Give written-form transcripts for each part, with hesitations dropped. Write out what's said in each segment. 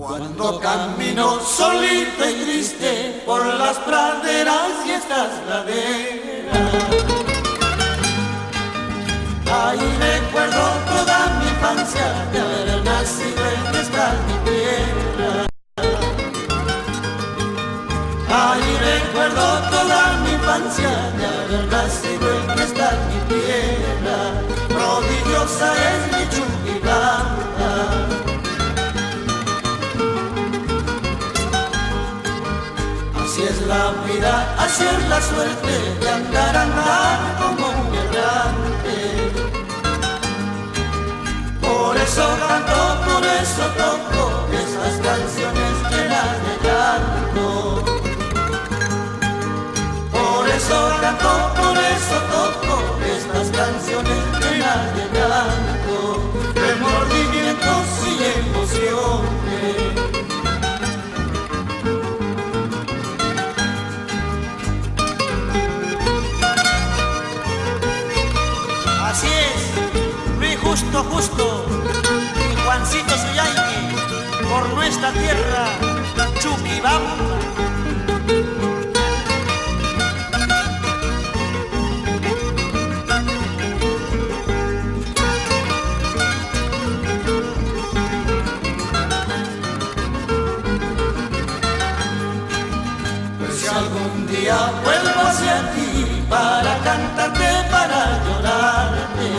Cuando camino solito y triste por las praderas y estas laderas, ahí recuerdo toda mi infancia de haber nacido en esta mi tierra. Ahí recuerdo toda mi infancia de haber nacido en esta mi tierra. Prodigiosa es mi Chuquibamba. Así es la vida, así es la suerte de andar como un errante. Por eso canto, por eso toco esas canciones llenas de llanto. Por eso canto, por eso toco estas canciones llenas de llanto, remordimientos y emociones. Así es, Luis Justo y Juancito Suyayqui, por nuestra tierra, Chuquibamba. Pues si algún día vuelvo hacia ti para cantarte, para llorarte,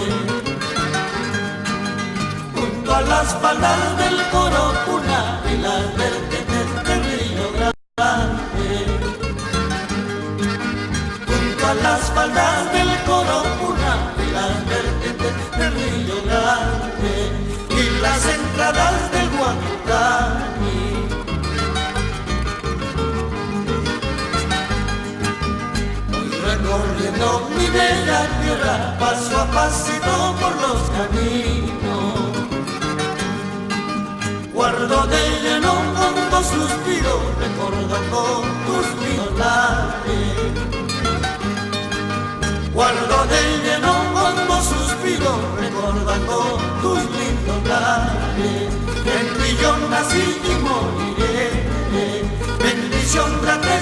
junto a las faldas del Coro Puna y las vertientes del Río Grande, junto a las faldas del Coro Puna y las vertientes del Río Grande y las entradas del Guamucani. Recorriendo mi bella tierra, paso a pasito por los caminos, guardo de lleno hondo suspiro, recordando tus lindos lares. Guardo de lleno hondo suspiro, recordando tus lindos lares. En ti yo nací y moriré, bendición grande